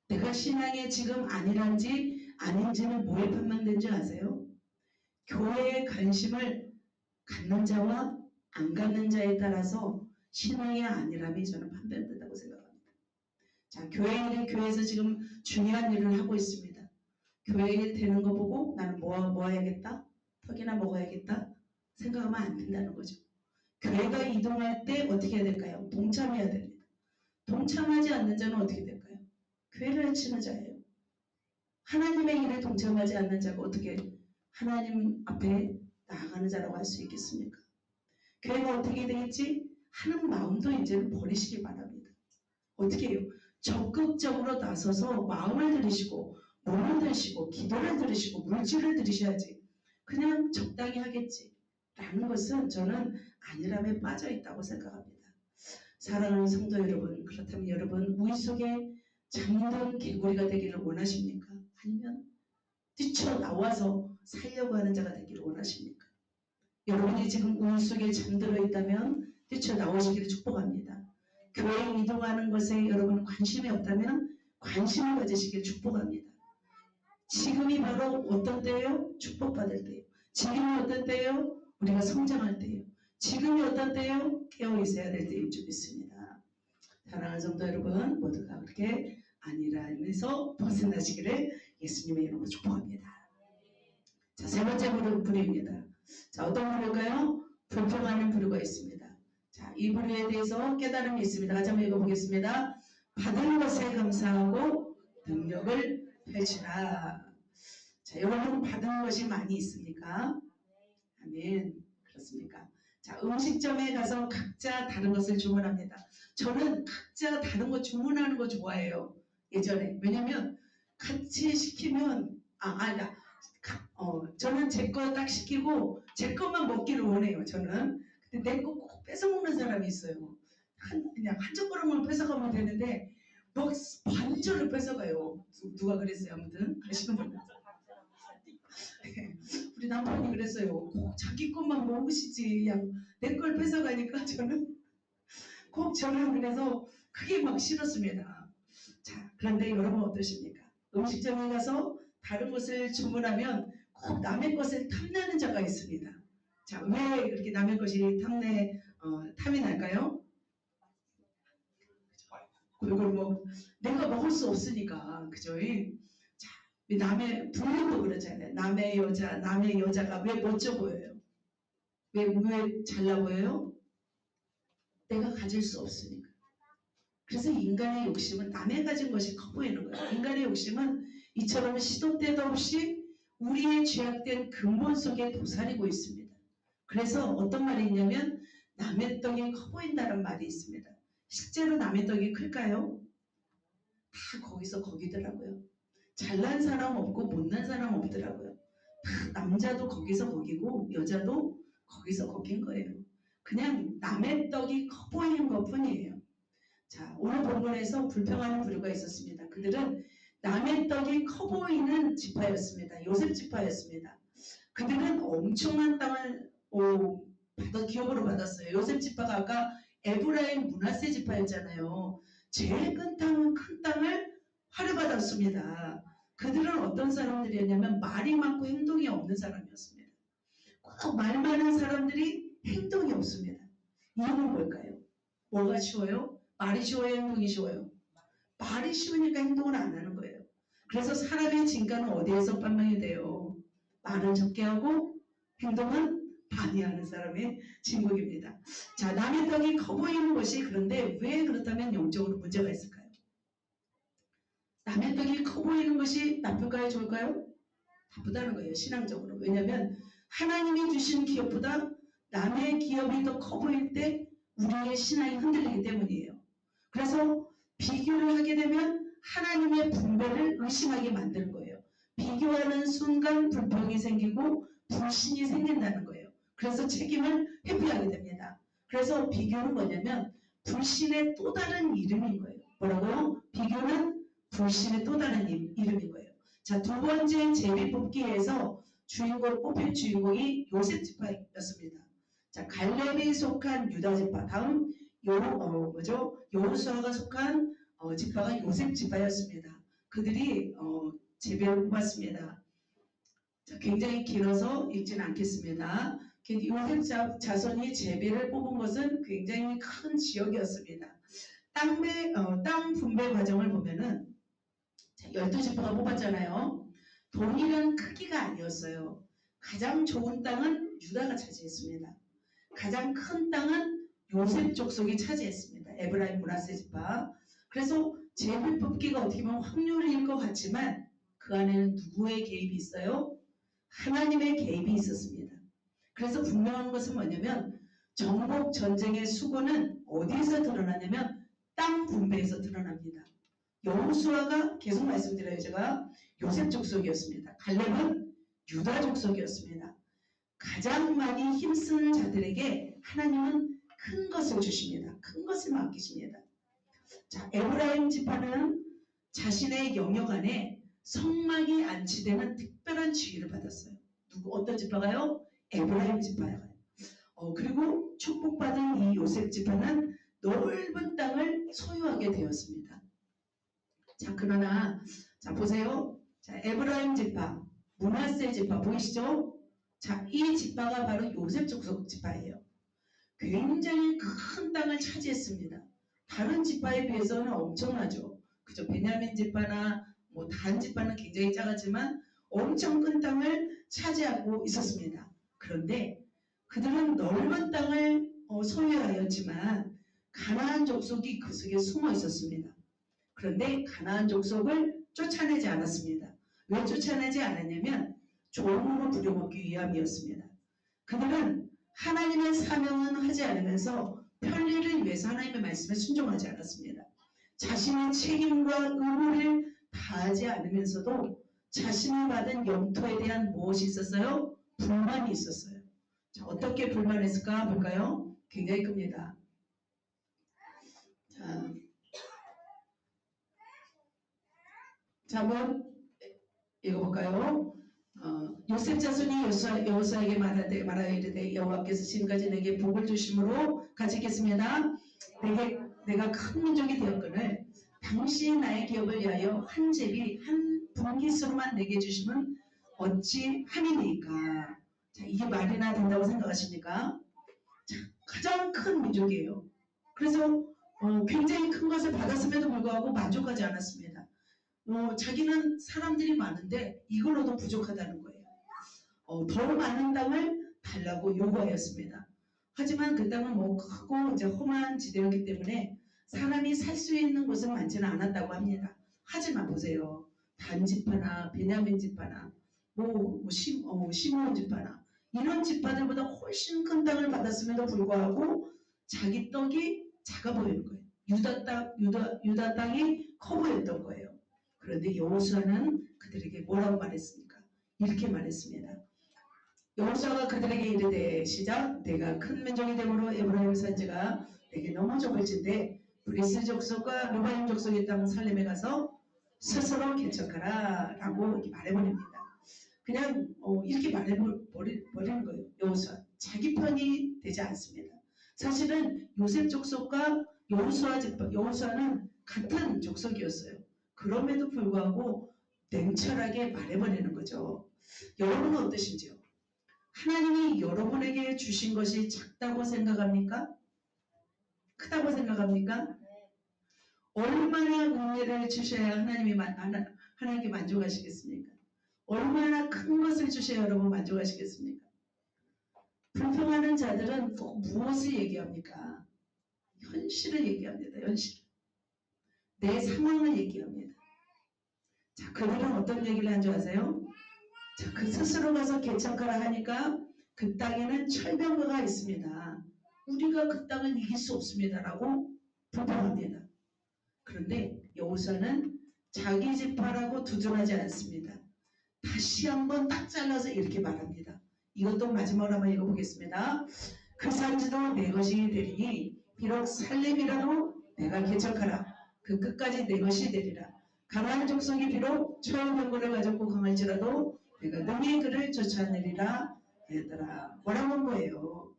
내가 신앙에 지금 안일한지 아닌지는 뭐에 판명된지 아세요? 교회에 관심을 갖는 자와 안 갖는 자에 따라서 신앙의 안일함이 저는 판별된다고 생각합니다. 자, 교회에서 지금 중요한 일을 하고 있습니다. 교회에 되는 거 보고 나는 뭐 해야겠다? 턱이나 먹어야겠다? 생각하면 안 된다는 거죠. 교회가 이동할 때 어떻게 해야 될까요? 동참해야 됩니다. 동참하지 않는 자는 어떻게 될까요? 교회를 해치는 자예요. 하나님의 일에 동참하지 않는 자가 어떻게 하나님 앞에 나아가는 자라고 할 수 있겠습니까? 교회가 어떻게 되겠지? 하는 마음도 이제는 버리시기 바랍니다. 어떻게 해요? 적극적으로 나서서 마음을 들이시고 몸을 들이시고 기도를 들이시고 물질을 들이셔야지. 그냥 적당히 하겠지 라는 것은 저는 안일함에 빠져 있다고 생각합니다. 사랑하는 성도 여러분, 그렇다면 여러분 우리 속에 잠든 개구리가 되기를 원하십니까? 아니면 뛰쳐나와서 살려고 하는 자가 되기를 원하십니까? 여러분이 지금 우울 속에 잠들어 있다면 뛰쳐나오시기를 축복합니다. 교회에 이동하는 것에 여러분 관심이 없다면 관심을 가지시길 축복합니다. 지금이 바로 어떤 때예요? 축복받을 때예요. 지금이 어떤 때예요? 우리가 성장할 때예요. 지금이 어떤 때예요? 깨어 있어야 될 때일 줄 믿습니다. 사랑하는 성도 여러분, 모두가 그렇게 안일함에서 벗어나시기를 예수님의 이름으로 축복합니다. 자, 세 번째 부류입니다. 자, 어떤 부류일까요? 불평하는 부류가 있습니다. 자, 이 부류에 대해서 깨달음이 있습니다. 같이 한번 읽어보겠습니다. 받은 것에 감사하고 능력을 펼치라. 자, 여러분 받은 것이 많이 있습니까? 아멘. 그렇습니까? 자, 음식점에 가서 각자 다른 것을 주문합니다. 저는 각자 다른 거 주문하는 거 좋아해요. 예전에. 왜냐면 같이 시키면 저는 제 거 딱 시키고 제 것만 먹기를 원해요. 저는. 근데 내 거 꼭 뺏어먹는 사람이 있어요. 그냥 한 젓가락만 뺏어가면 되는데 뭐 반절을 뺏어가요. 누가 그랬어요? 아무튼 아시는 분. 우리 남편이 그랬어요. 꼭 자기 것만 먹으시지. 그냥 내 걸 뺏어가니까 저는 그래서 그게 막 싫었습니다. 자, 그런데 여러분 어떠십니까? 음식점에 가서 다른 것을 주문하면 꼭 남의 것을 탐내는 자가 있습니다. 자, 왜 그렇게 남의 것이 탐이 날까요? 그걸 내가 먹을 수 없으니까, 그죠? 자, 남의 부인도 그렇잖아요. 남의 여자가 왜 멋져 보여요? 왜 잘나 보여요? 내가 가질 수 없으니까. 그래서 인간의 욕심은 남의 가진 것이 커 보이는 거예요. 인간의 욕심은 이처럼 시도 때도 없이 우리의 죄악된 근본 속에 도사리고 있습니다. 그래서 어떤 말이 있냐면 남의 떡이 커 보인다는 말이 있습니다. 실제로 남의 떡이 클까요? 다 거기서 거기더라고요. 잘난 사람 없고 못난 사람 없더라고요. 다 남자도 거기서 거기고 여자도 거기서 거긴 거예요. 그냥 남의 떡이 커 보이는 것 뿐이에요. 자, 오늘 본문에서 불평하는 부류가 있었습니다. 그들은 남의 떡이 커 보이는 지파였습니다. 요셉 지파였습니다. 그들은 엄청난 땅을 기업으로 받았어요. 요셉 지파가 아까 에브라임 므낫세 지파였잖아요. 제일 큰 땅을 할애받았습니다. 그들은 어떤 사람들이었냐면 말이 많고 행동이 없는 사람이었습니다. 꼭 말 많은 사람들이 행동이 없습니다. 이유는 뭘까요? 뭐가 쉬워요? 말이 쉬워요? 행동이 쉬워요? 말이 쉬우니까 행동을 안 하는 거예요. 그래서 사람의 진가는 어디에서 판명이 돼요? 말은 적게 하고 행동은 반의하는 사람의 진국입니다. 자, 남의 떡이 커 보이는 것이 그런데 왜 그렇다면 영적으로 문제가 있을까요? 남의 떡이 커 보이는 것이 나쁠까요? 좋을까요? 나쁘다는 거예요. 신앙적으로. 왜냐하면 하나님이 주신 기업보다 남의 기업이 더 커 보일 때 우리의 신앙이 흔들리기 때문이에요. 그래서 비교를 하게 되면 하나님의 분배를 의심하게 만드는 거예요. 비교하는 순간 불평이 생기고 불신이 생긴다는 거예요. 그래서 책임을 회피하게 됩니다. 그래서 비교는 뭐냐면 불신의 또 다른 이름인 거예요. 뭐라고요? 비교는 불신의 또 다른 이름인 거예요. 자, 두 번째 제비 뽑기에서 뽑힌 주인공이 요셉 지파였습니다. 자, 갈렙이 속한 유다 지파, 다음 여호수아가 속한 지파가 요셉 지파였습니다. 그들이 제비를 뽑았습니다. 자, 굉장히 길어서 읽지는 않겠습니다. 요셉 자손이 제비를 뽑은 것은 굉장히 큰 지역이었습니다. 땅 분배 과정을 보면은 12지파가 뽑았잖아요. 동일한 크기가 아니었어요. 가장 좋은 땅은 유다가 차지했습니다. 가장 큰 땅은 요셉 족속이 차지했습니다. 에브라임 므낫세 지파. 그래서 제비 뽑기가 어떻게 보면 확률일 것 같지만 그 안에는 누구의 개입이 있어요? 하나님의 개입이 있었습니다. 그래서 분명한 것은 뭐냐면 정복 전쟁의 수고는 어디에서 드러나냐면 땅 분배에서 드러납니다. 여호수아가 계속 말씀드려요. 제가 요셉 족속이었습니다. 갈렙은 유다 족속이었습니다. 가장 많이 힘쓰는 자들에게 하나님은 큰 것을 주십니다. 큰 것을 맡기십니다. 자, 에브라임 지파는 자신의 영역 안에 성막이 안치되는 특별한 지위를 받았어요. 어떤 지파가요? 에브라임 지파요. 그리고 축복받은 이 요셉 지파는 넓은 땅을 소유하게 되었습니다. 자, 그러나 자 보세요. 자, 에브라임 지파, 므낫세 지파 보이시죠? 자, 이 지파가 바로 요셉 족속 지파예요. 굉장히 큰 땅을 차지했습니다. 다른 지파에 비해서는 엄청나죠. 그죠? 베냐민 지파나 단 지파는 굉장히 작았지만 엄청 큰 땅을 차지하고 있었습니다. 그런데 그들은 넓은 땅을 소유하였지만 가나안 족속이 그 속에 숨어 있었습니다. 그런데 가나안 족속을 쫓아내지 않았습니다. 왜 쫓아내지 않았냐면 종으로 부려먹기 위함이었습니다. 그들은 하나님의 사명은 하지 않으면서 편리를 위해서 하나님의 말씀에 순종하지 않았습니다. 자신의 책임과 의무를 다하지 않으면서도 자신이 받은 영토에 대한 무엇이 있었어요? 불만이 있었어요. 자, 어떻게 불만했을까 볼까요? 굉장히 큽니다. 자, 한번 읽어볼까요? 요셉 자손이 여호수아에게 말하여 이르되 여호와께서 지금까지 내게 복을 주심으로 같이 읽겠습니다. 내가 큰 민족이 되었거늘 당시 나의 기업을 위하여 한 제비 한 분깃으로만 내게 주심은 어찌 함이니까. 자, 이게 말이나 된다고 생각하십니까? 자, 가장 큰 민족이에요. 그래서 굉장히 큰 것을 받았음에도 불구하고 만족하지 않았습니다. 자기는 사람들이 많은데 이걸로도 부족하다는 거예요. 더 많은 땅을 달라고 요구하였습니다. 하지만 그 땅은 크고 이제 험한 지대였기 때문에 사람이 살 수 있는 곳은 많지는 않았다고 합니다. 하지만 보세요. 단 지파나 베냐민 지파나 시므온 지파나 이런 지파들보다 훨씬 큰 땅을 받았음에도 불구하고 자기 떡이 작아 보이는 거예요. 유다 땅이 커 보였던 거예요. 그런데 여호수아는 그들에게 뭐라고 말했습니까? 이렇게 말했습니다. 여호수아가 그들에게 이르되 시작 내가 큰 민족이 되므로 에브라임 산지가 내게 너무 적을진데 브리스 족속과 르바임 족속의 땅 살렘에 가서 스스로 개척하라 라고 이렇게 말해버립니다. 그냥 이렇게 말해버리는 거예요. 자기 편이 되지 않습니다. 사실은 요셉 족속과 여호수아는 같은 족속이었어요. 그럼에도 불구하고 냉철하게 말해버리는 거죠. 여러분은 어떠신지요? 하나님이 여러분에게 주신 것이 작다고 생각합니까? 크다고 생각합니까? 얼마나 은혜를 주셔야 하나님께 만족하시겠습니까? 얼마나 큰 것을 주셔야 여러분 만족하시겠습니까? 불평하는 자들은 꼭 무엇을 얘기합니까? 현실을 얘기합니다. 현실. 내 상황을 얘기합니다. 자, 그들은 어떤 얘기를 한 줄 아세요? 자, 그 스스로 가서 개척하라 하니까 그 땅에는 철병거가 있습니다. 우리가 그 땅을 이길 수 없습니다라고 불평합니다. 그런데 여호수아는 자기 지파라고 두둔하지 않습니다. 다시 한번 딱 잘라서 이렇게 말합니다. 이것도 마지막으로 한번 읽어보겠습니다. 그 산지도 내 것이 되리니 비록 살렘이라도 내가 개척하라. 그 끝까지 내 것이 되리라. 가나안 족속이 비록 철병거를 가졌고 강할지라도 내가 능히 그를 쫓아내리라 하였더라. 뭐라고 한 거예요?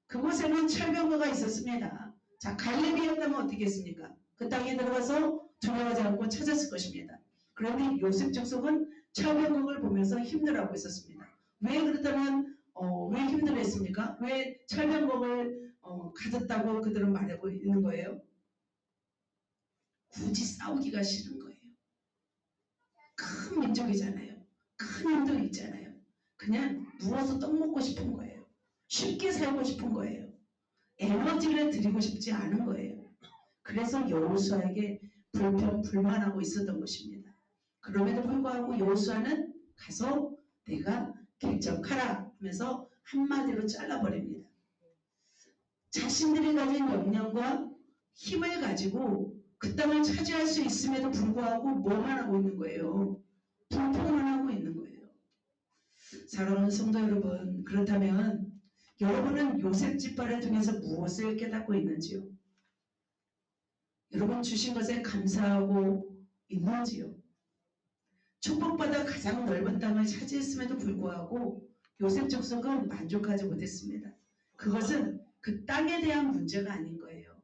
그곳에는 철병거가 있었습니다. 자, 갈렙이었다면 어떻게 했습니까? 그 땅에 들어가서 두려워하지 않고 찾았을 것입니다. 그런데 요셉 족속은 철병거를 보면서 힘들어하고 있었습니다. 왜 그렇다면 왜 힘들어했습니까? 왜 철병거를 가졌다고 그들은 말하고 있는 거예요? 굳이 싸우기가 싫은 거예요. 큰 민족이잖아요. 큰 힘도 있잖아요. 그냥 누워서 떡 먹고 싶은 거예요. 쉽게 살고 싶은 거예요. 에너지를 드리고 싶지 않은 거예요. 그래서 여호수아에게 불만하고 있었던 것입니다. 그럼에도 불구하고 여호수아는 가서 내가 개척하라 하면서 한마디로 잘라버립니다. 자신들이 가진 역량과 힘을 가지고 그 땅을 차지할 수 있음에도 불구하고 뭐만 하고 있는 거예요? 불평만 하고 있는 거예요. 사랑하는 성도 여러분, 그렇다면 여러분은 요셉 지파를 통해서 무엇을 깨닫고 있는지요? 여러분 주신 것에 감사하고 있는지요? 축복받아 가장 넓은 땅을 차지했음에도 불구하고 요셉 족속은 만족하지 못했습니다. 그것은 그 땅에 대한 문제가 아닌 거예요.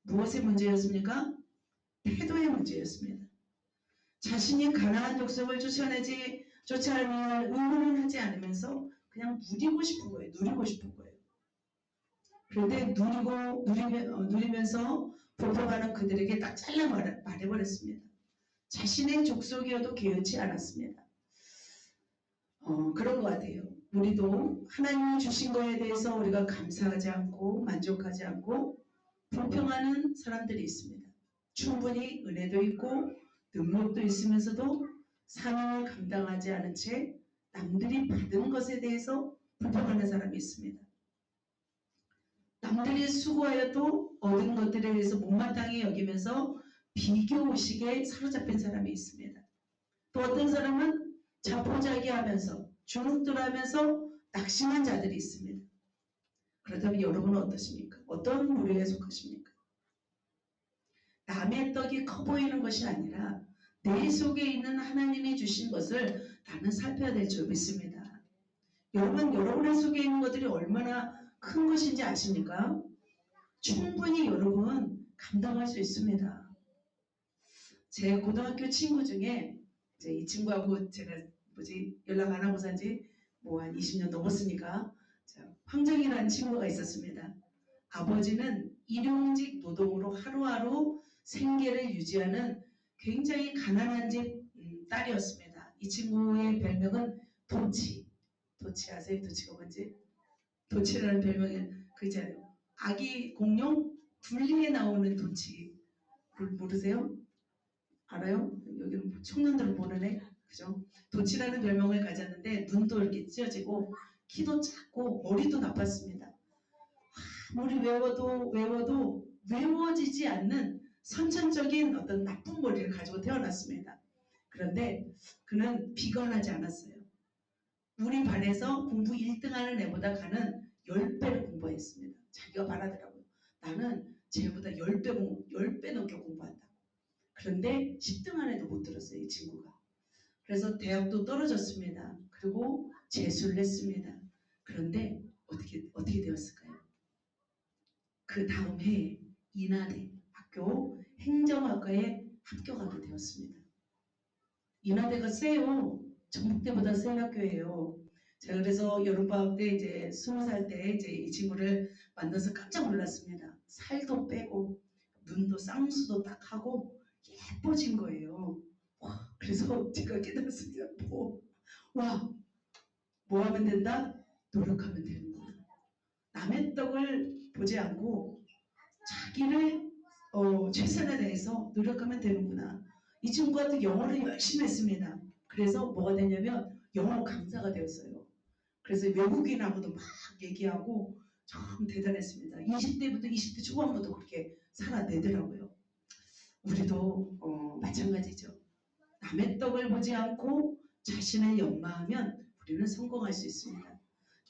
무엇의 문제였습니까? 태도의 문제였습니다. 자신이 가나안 족속을 쫓아낼 의무는 하지 않으면서 그냥 누리고 싶은 거예요. 누리고 싶은 거예요. 그런데 누리면서 불평하는 그들에게 딱 잘라 말해버렸습니다. 자신의 족속이어도 개의치 않았습니다. 그런 것 같아요. 우리도 하나님이 주신 거에 대해서 우리가 감사하지 않고 만족하지 않고 불평하는 사람들이 있습니다. 충분히 은혜도 있고 능력도 있으면서도 사명을 감당하지 않은 채 남들이 받은 것에 대해서 불평하는 사람이 있습니다. 남들이 수고하여도 얻은 것들에 대해서 못마땅히 여기면서 비교의식에 사로잡힌 사람이 있습니다. 또 어떤 사람은 자포자기하면서 주눅들하면서 낙심한 자들이 있습니다. 그렇다면 여러분은 어떠십니까? 어떤 부류에 속하십니까? 남의 떡이 커 보이는 것이 아니라 내 속에 있는 하나님이 주신 것을 나는 살펴야 될 줄 믿습니다. 여러분, 여러분의 속에 있는 것들이 얼마나 큰 것인지 아십니까? 충분히 여러분 감당할 수 있습니다. 제 고등학교 친구 중에 이제 이 친구하고 제가 연락 안 하고 산지 한 20년 넘었으니까 황정이라는 친구가 있었습니다. 아버지는 일용직 노동으로 하루하루 생계를 유지하는 굉장히 가난한 집 딸이었습니다. 이 친구의 별명은 도치. 도치 아세요? 도치가 뭔지? 도치라는 별명이 그 있잖아요. 아기 공룡 둘리에 나오는 도치. 모르세요? 알아요? 여기는 청년들은 모르네. 그죠? 도치라는 별명을 가졌는데 눈도 이렇게 찢어지고 키도 작고 머리도 나빴습니다. 아무리 외워도 외워지지 않는 선천적인 어떤 나쁜 머리를 가지고 태어났습니다. 그런데 그는 비관하지 않았어요. 우리 반에서 공부 1등하는 애보다 가는 10배를 공부했습니다. 자기가 말하더라고요. 나는 쟤보다 10배 넘게 공부한다. 그런데 10등 안에도 못 들었어요. 이 친구가. 그래서 대학도 떨어졌습니다. 그리고 재수를 했습니다. 그런데 어떻게 되었을까요? 그 다음 해에 인하대 학교 행정학과에 합격하게 되었습니다. 인하대가 세요. 전북대보다 센 학교예요. 제가 그래서 여름방학 때 이제 20살 때 이제 이 친구를 만나서 깜짝 놀랐습니다. 살도 빼고 눈도 쌍수도 딱 하고 예뻐진 거예요. 와, 그래서 제가 깨달았습니다. 뭐 하면 된다? 노력하면 되는구나. 남의 떡을 보지 않고 자기를 최선을 다해서 노력하면 되는구나. 이 친구가 영어를 열심히 했습니다. 그래서 뭐가 되냐면 영어 강사가 되었어요. 그래서 외국인하고도 막 얘기하고 참 대단했습니다. 20대부터 20대 초반부터 그렇게 살아내더라고요. 우리도 마찬가지죠. 남의 떡을 보지 않고 자신을 연마하면 우리는 성공할 수 있습니다.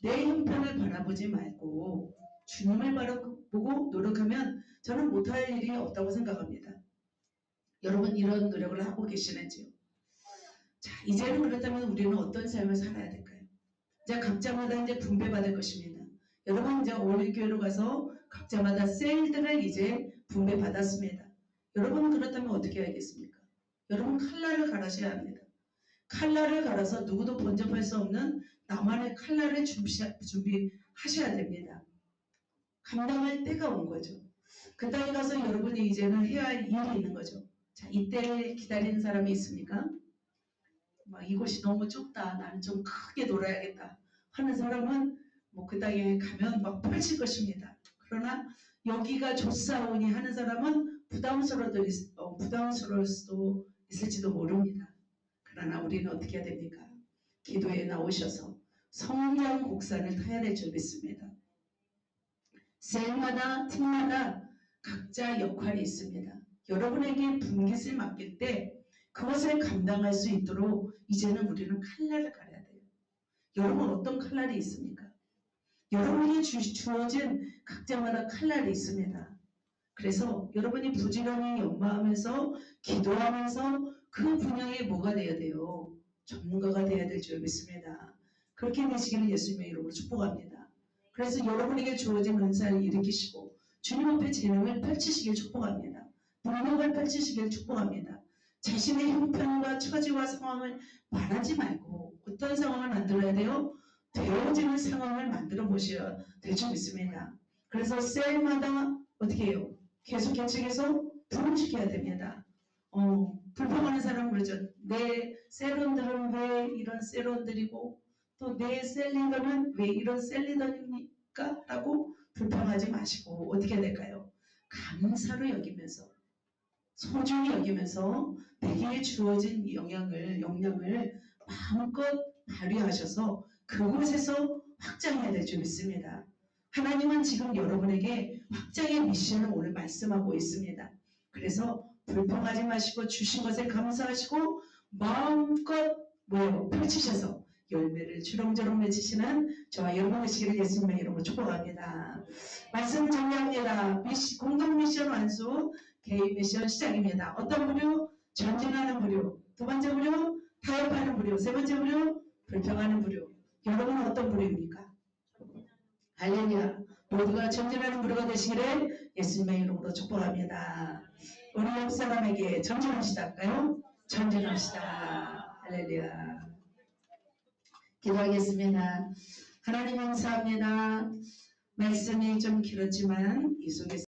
내 형편을 바라보지 말고 주님을 바라보고 노력하면 저는 못할 일이 없다고 생각합니다. 여러분 이런 노력을 하고 계시는지요? 자, 이제는 그렇다면 우리는 어떤 삶을 살아야 될까요? 이제 각자마다 이제 분배받을 것입니다. 여러분 이제 올리교회로 가서 각자마다 셀들을 이제 분배받았습니다. 여러분은 그렇다면 어떻게 해야겠습니까? 여러분 칼날을 갈아셔야 합니다. 칼날을 갈아서 누구도 번접할 수 없는 나만의 칼날을 준비하셔야 됩니다. 감당할 때가 온 거죠. 그 땅에 가서 여러분이 이제는 해야 할 일이 있는 거죠. 자, 이때를 기다리는 사람이 있습니까? 막 이곳이 너무 좁다. 나는 좀 크게 놀아야겠다. 하는 사람은 뭐 그 땅에 가면 막 펼칠 것입니다. 그러나 여기가 좋사오니 하는 사람은 부담스러울 수도 있을지도 모릅니다. 그러나 우리는 어떻게 해야 됩니까? 기도에 나오셔서 성령 곡선을 타야 될 줄 믿습니다. 셀마다 팀마다 각자 역할이 있습니다. 여러분에게 분깃을 맡길 때 그것을 감당할 수 있도록 이제는 우리는 칼날을 갈아야 돼요. 여러분 어떤 칼날이 있습니까? 여러분에게 주어진 각자마다 칼날이 있습니다. 그래서 여러분이 부지런히 연마하면서 기도하면서 그 분야에 뭐가 돼야 돼요? 전문가가 돼야 될 줄 믿습니다. 그렇게 되시기를 예수님의 이름으로 축복합니다. 그래서 여러분에게 주어진 은사를 일으키시고 주님 앞에 재능을 펼치시길 축복합니다. 능력을 펼치시길 축복합니다. 자신의 형편과 처지와 상황을 말하지 말고 어떤 상황을 만들어야 돼요? 되어지는 상황을 만들어 보셔야 될 줄 믿습니다. 그래서 셀마다 어떻게 해요? 계속 개척해서 부흥시켜야 됩니다. 불평하는 사람은 그러죠. 내 셀원들은 왜 이런 셀원들이고 또 내 셀리더는 왜 이런 셀리더입니까? 라고 불평하지 마시고 어떻게 해야 될까요? 감사로 여기면서 소중히 여기면서 내게 주어진 역량을 마음껏 발휘하셔서 그곳에서 확장해야 될 줄 믿습니다. 하나님은 지금 여러분에게 확장의 미션을 오늘 말씀하고 있습니다. 그래서 불평하지 마시고 주신 것에 감사하시고 마음껏 펼치셔서 열매를 주렁주렁 맺으시는 저와 여러분 되시기를 예수님의 이름으로 축복합니다. 말씀 정리합니다. 공동 미션 완수, 개인 미션 시작입니다. 어떤 부류? 전진하는 부류. 두 번째 부류? 타협하는 부류. 세 번째 부류? 불평하는 부류. 여러분은 어떤 부류입니까? 할렐루야. 모두가 전진하는 부류가 되시기를 예수님의 이름으로 축복합니다. 우리 옆 사람에게 전진합시다 할까요? 전진합시다. 할렐루야. 기도하겠습니다. 하나님 감사합니다. 말씀이 좀 길었지만 이 속에서